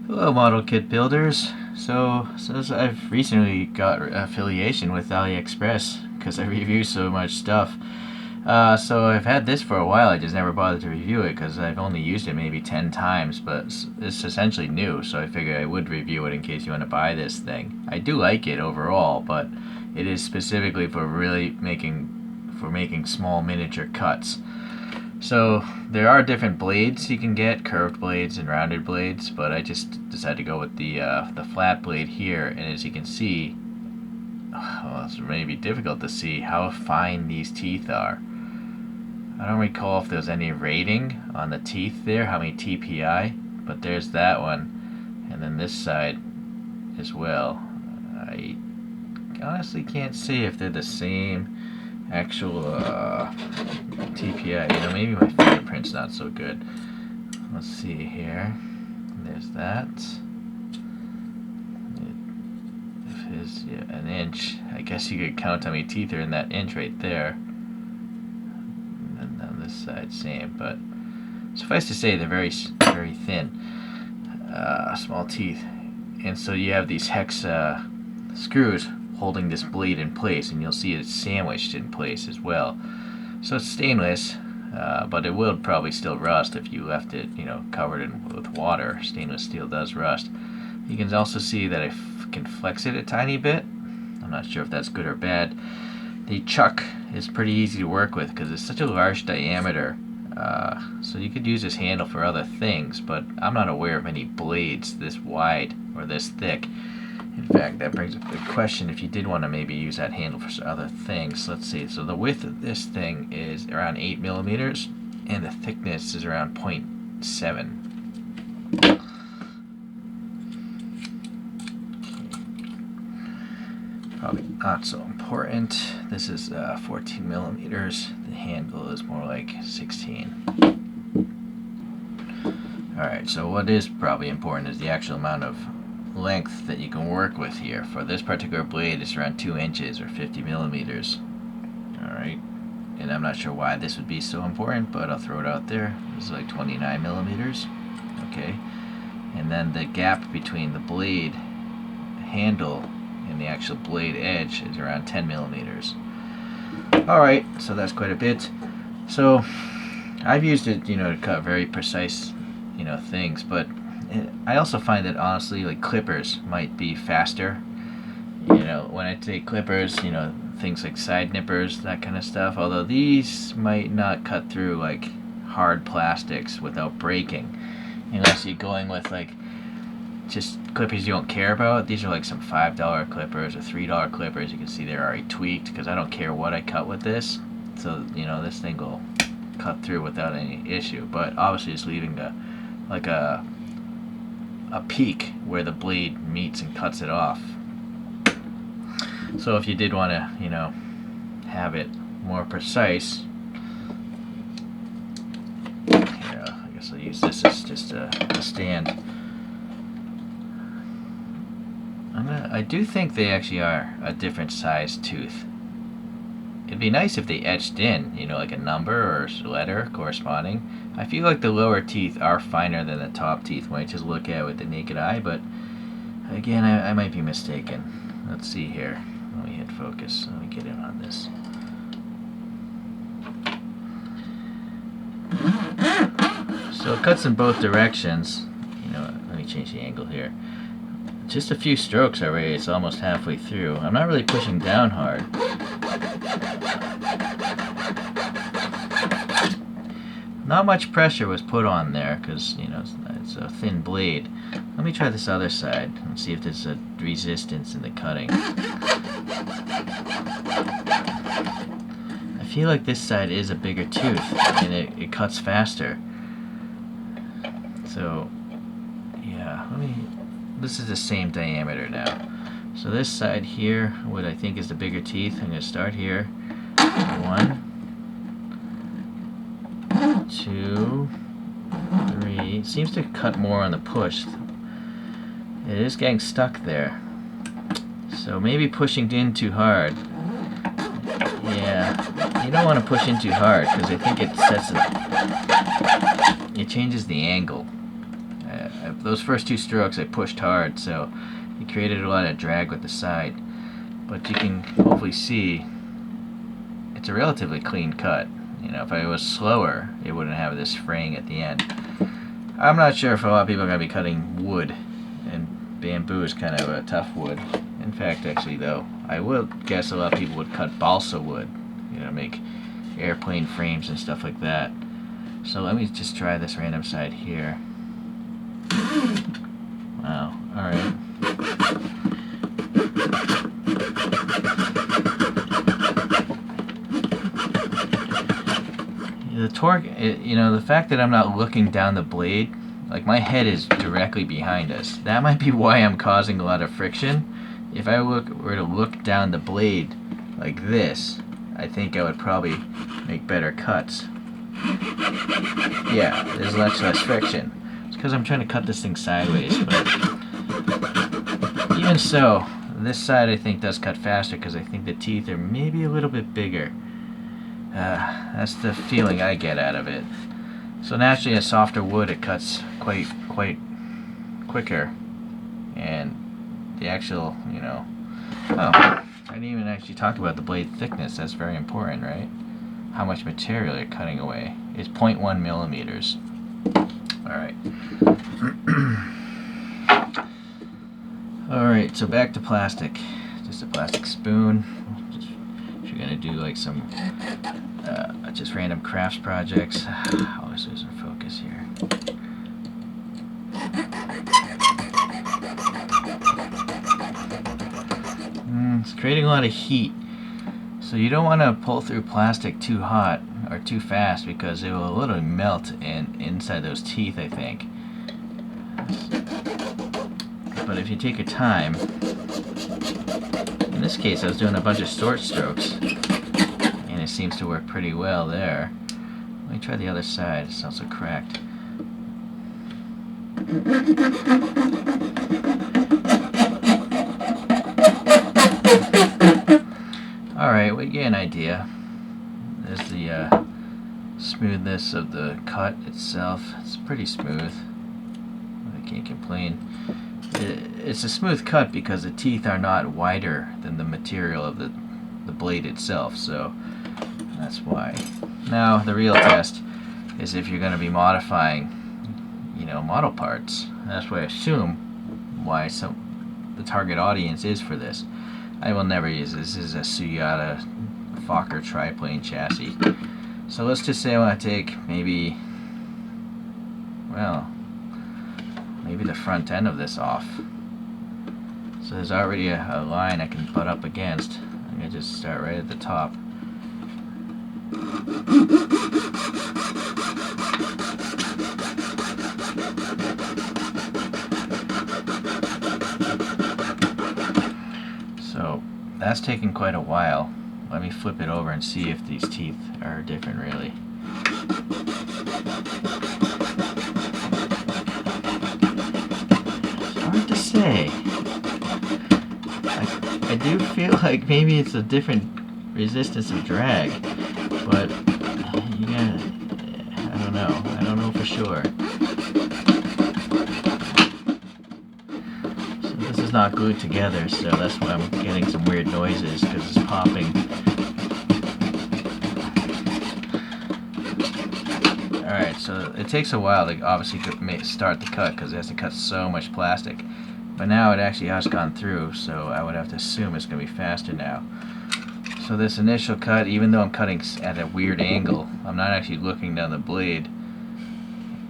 Hello, model kit builders. So I've recently got affiliation with AliExpress because I review so much stuff. So I've had this for a while. I just never bothered to review it because I've only used it maybe 10 times, but it's essentially new. So I figured I would review it in case you want to buy this thing. I do like it overall, but it is specifically for really making small miniature cuts. So there are different blades you can get, curved blades and rounded blades, but I just decided to go with the flat blade here. And as you can see, well, it's maybe difficult to see how fine these teeth are. I don't recall if there's any rating on the teeth there, how many TPI, but there's that one, and then this side as well. I honestly can't see if they're the same actual TPI. Maybe my fingerprint's not so good. Let's see here. There's that. It is an inch. I guess you could count how many teeth are in that inch right there. And on this side, same. But suffice to say, they're very, very thin, small teeth. And so you have these hex screws holding this blade in place, and you'll see it's sandwiched in place as well. So it's stainless, but it will probably still rust if you left it, covered with water. Stainless steel does rust. You can also see that I can flex it a tiny bit. I'm not sure if that's good or bad. The chuck is pretty easy to work with because it's such a large diameter. So you could use this handle for other things, but I'm not aware of any blades this wide or this thick. In fact, that brings up the question if you did want to maybe use that handle for other things. Let's see. So the width of this thing is around 8 millimeters, and the thickness is around 0.7. Probably not so important. This is 14 millimeters. The handle is more like 16. Alright, so what is probably important is the actual amount of length that you can work with here. For this particular blade, it's around 2 inches or 50 millimeters. Alright, and I'm not sure why this would be so important, but I'll throw it out there. This is like 29 millimeters. Okay, and then the gap between the blade handle and the actual blade edge is around 10 millimeters. Alright, so that's quite a bit. So I've used it, to cut very precise, things, but I also find that honestly, like clippers might be faster. When I say clippers, things like side nippers, that kind of stuff. Although these might not cut through like hard plastics without breaking, unless you're going with like just clippers you don't care about. These are like some $5 clippers or $3 clippers. You can see they're already tweaked because I don't care what I cut with this. So this thing will cut through without any issue. But obviously, it's leaving a peak where the blade meets and cuts it off. So if you did want to, have it more precise, here, I guess I'll use this as just a stand. I do think they actually are a different size tooth. It'd be nice if they etched in, like a number or letter corresponding. I feel like the lower teeth are finer than the top teeth when I just look at it with the naked eye, but again, I might be mistaken. Let's see here. Let me hit focus. Let me get in on this. So it cuts in both directions. Let me change the angle here. Just a few strokes already, it's almost halfway through. I'm not really pushing down hard. Not much pressure was put on there because, it's a thin blade. Let me try this other side and see if there's a resistance in the cutting. I feel like this side is a bigger tooth and it cuts faster. So, yeah, this is the same diameter now. So this side here, what I think is the bigger teeth, I'm going to start here. 1, 2, 3. It seems to cut more on the push. It is getting stuck there. So maybe pushing in too hard. Yeah, you don't want to push in too hard because I think it changes the angle. Those first two strokes I pushed hard, so it created a lot of drag with the side. But you can hopefully see it's a relatively clean cut. You know, if I was slower, it wouldn't have this fraying at the end. I'm not sure if a lot of people are going to be cutting wood, and bamboo is kind of a tough wood. In fact, actually, though, I will guess a lot of people would cut balsa wood, you know, make airplane frames and stuff like that. So let me just try this random side here. Wow, alright. The torque, you know, the fact that I'm not looking down the blade, like my head is directly behind us. That might be why I'm causing a lot of friction. If I were to look down the blade like this, I think I would probably make better cuts. Yeah, there's much less friction. It's because I'm trying to cut this thing sideways, but even so, this side I think does cut faster because I think the teeth are maybe a little bit bigger. That's the feeling I get out of it. So naturally, a softer wood, it cuts quite quicker, and the actual, you know, oh, I didn't even actually talk about the blade thickness. That's very important, right? How much material you're cutting away. It's 0.1 millimeters. Alright. Alright, so back to plastic. Just a plastic spoon. If you're gonna do like some just random crafts projects. Always losing focus here. It's creating a lot of heat. So you don't want to pull through plastic too hot or too fast because it will literally melt inside those teeth, I think. But if you take your time, in this case I was doing a bunch of short strokes and it seems to work pretty well there. Let me try the other side, it's also cracked. Alright, we get an idea. There's the smoothness of the cut itself. It's pretty smooth. I can't complain. It's a smooth cut because the teeth are not wider than the material of the blade itself, so that's why. Now, the real test is if you're going to be modifying, you know, model parts. That's what I assume why the target audience is for this. I will never use this. This is a Suyata Fokker triplane chassis. So let's just say I want to take maybe, well, maybe the front end of this off. So there's already a line I can butt up against. I'm going to just start right at the top. So that's taken quite a while. Let me flip it over and see if these teeth are different really. It's hard to say. I do feel like maybe it's a different resistance of drag, but yeah, I don't know. I don't know for sure. So this is not glued together, so that's why I'm getting some weird noises because it's popping. Alright, so it takes a while to obviously start the cut because it has to cut so much plastic. But now it actually has gone through, so I would have to assume it's going to be faster now. So this initial cut, even though I'm cutting at a weird angle, I'm not actually looking down the blade.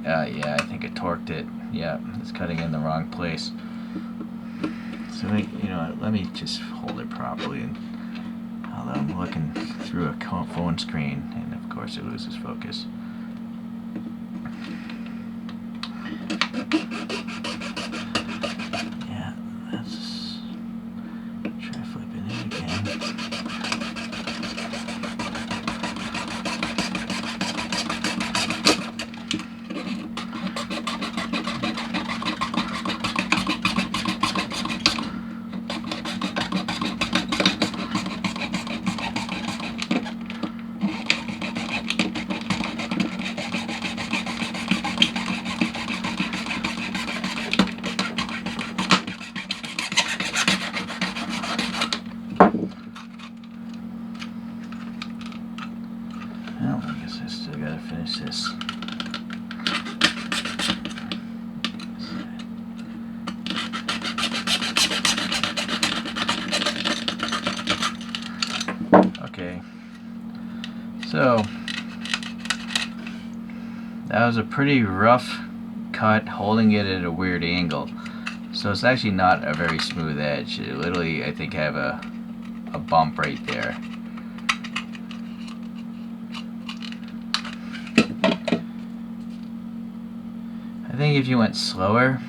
Yeah, I think I torqued it. Yeah, it's cutting in the wrong place. So you know, let me just hold it properly. And although I'm looking through a phone screen, and of course it loses focus. Yeah, let's try flipping it again. So that was a pretty rough cut, holding it at a weird angle. So it's actually not a very smooth edge. It literally, I think, have a bump right there. I think if you went slower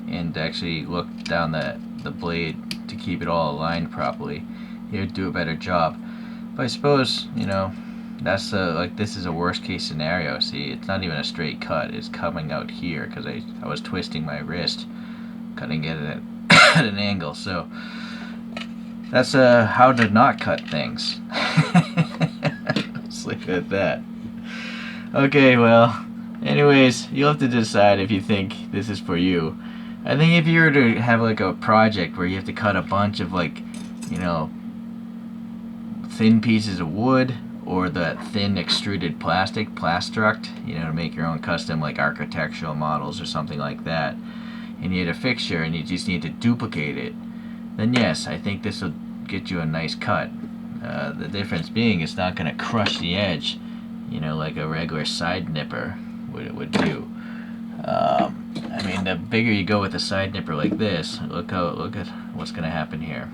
and actually looked down the blade to keep it all aligned properly, you'd do a better job. But I suppose, you know, that's like, this is a worst case scenario. See, it's not even a straight cut. It's coming out here because I was twisting my wrist, cutting it at an angle. So that's how to not cut things. Let's leave it at that. Okay, well, anyways, you'll have to decide if you think this is for you. I think if you were to have like a project where you have to cut a bunch of, like, you know, thin pieces of wood, or that thin extruded plastic, plastruct, you know, to make your own custom like architectural models or something like that, and you had a fixture and you just need to duplicate it, then yes, I think this will get you a nice cut. The difference being, it's not going to crush the edge, you know, like a regular side nipper would do. I mean, the bigger you go with a side nipper like this, look at what's going to happen here.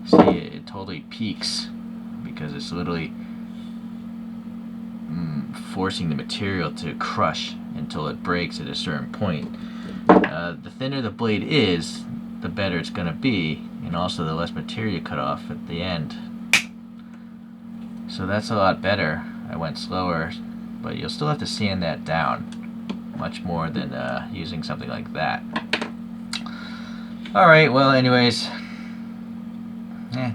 See, it totally peaks because it's literally forcing the material to crush until it breaks at a certain point. The thinner the blade is, the better it's going to be, and also the less material cut off at the end. So that's a lot better. I went slower, but you'll still have to sand that down much more than using something like that. Alright, well, anyways,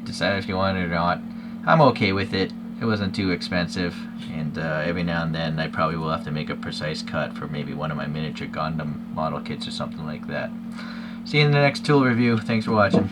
decide if you want it or not. I'm okay with it. It wasn't too expensive, and every now and then I probably will have to make a precise cut for maybe one of my miniature Gundam model kits or something like that. See you in the next tool review. Thanks for watching.